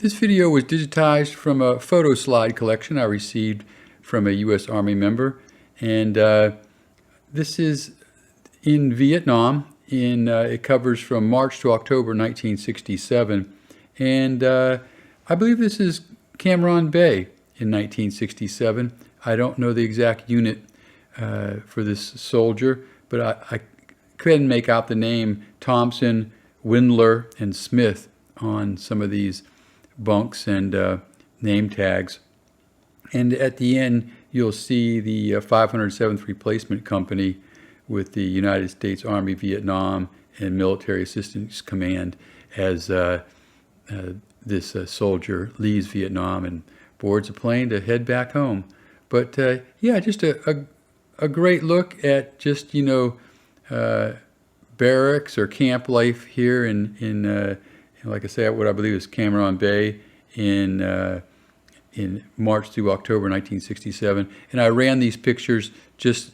This video was digitized from a photo slide collection I received from a U.S. Army member, and this is in Vietnam. It covers from March to October 1967, and I believe this is Cam Rahn Bay in 1967. I don't know the exact unit for this soldier, but I couldn't make out the name Thompson, Windler, and Smith on some of these bunks and name tags. And at the end, you'll see the 507th Replacement Company with the United States Army Vietnam and Military Assistance Command as this soldier leaves Vietnam and boards a plane to head back home. But yeah, just a great look at just, barracks or camp life here in like I say, what I believe is Cam Rahn Bay in March through October 1967. And I ran these pictures just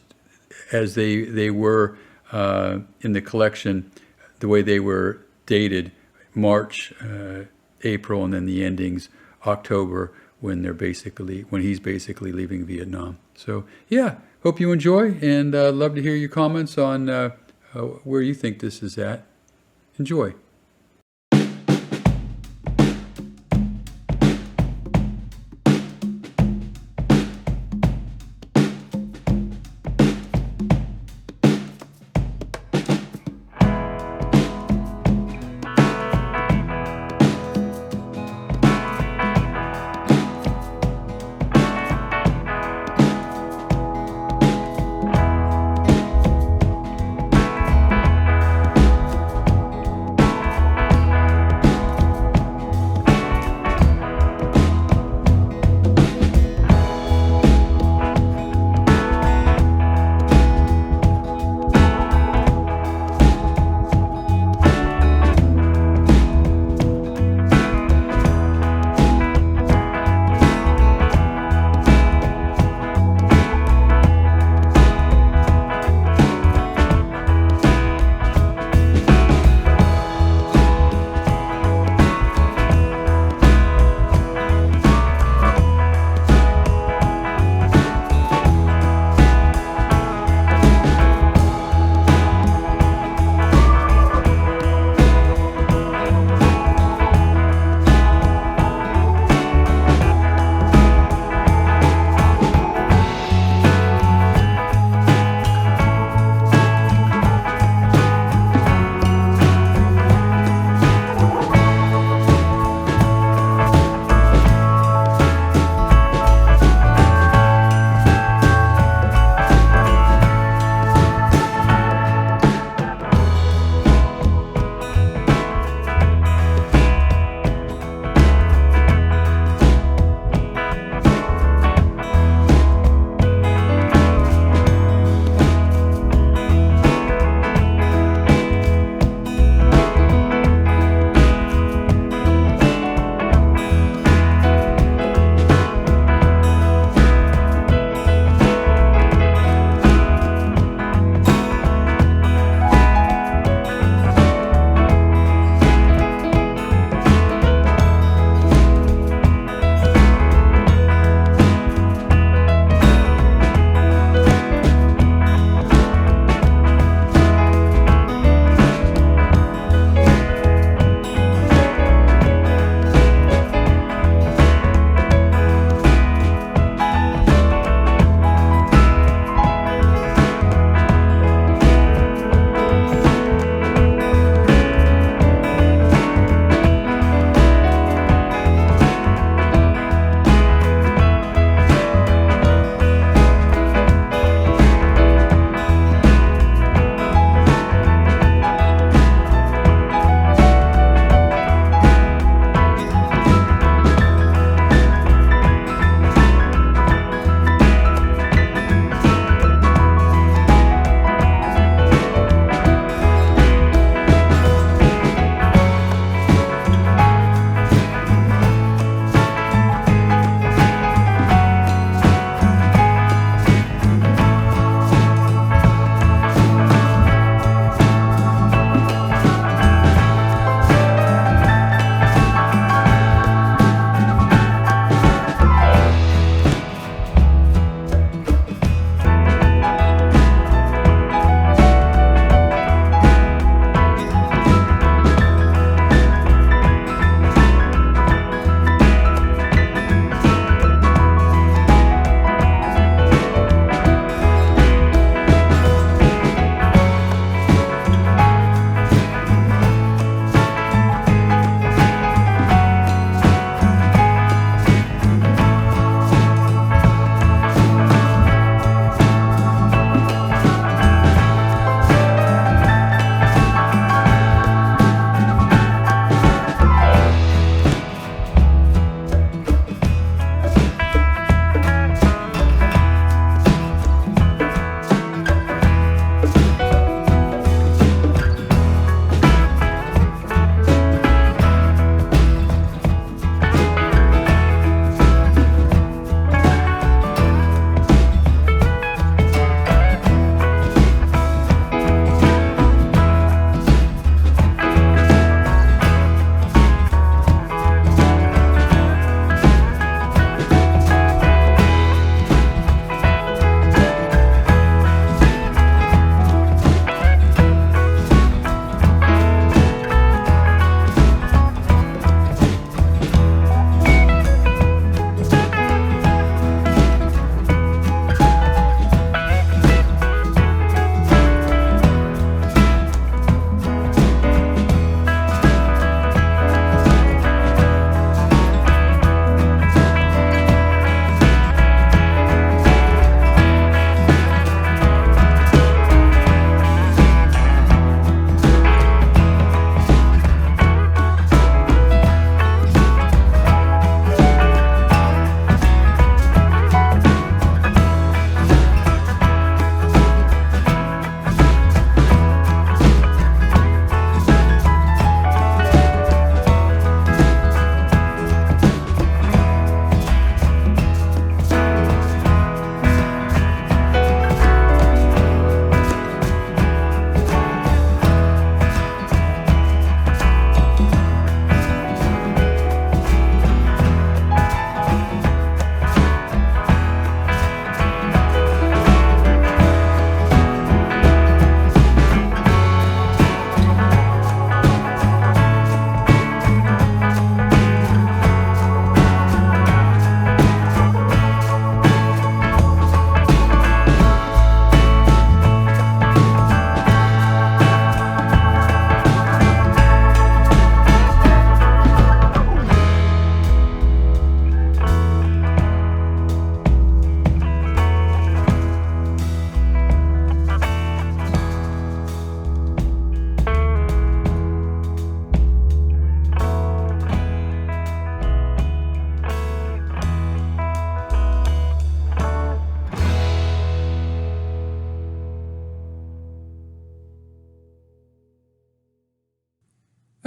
as they were in the collection, the way they were dated, March, April, and then the endings, October, when he's basically leaving Vietnam. So yeah, hope you enjoy, and love to hear your comments on where you think this is at. Enjoy.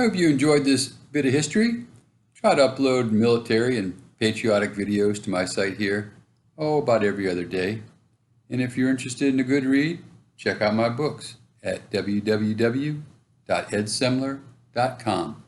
I hope you enjoyed this bit of history. Try to upload military and patriotic videos to my site here, about every other day. And if you're interested in a good read, check out my books at www.edsemler.com.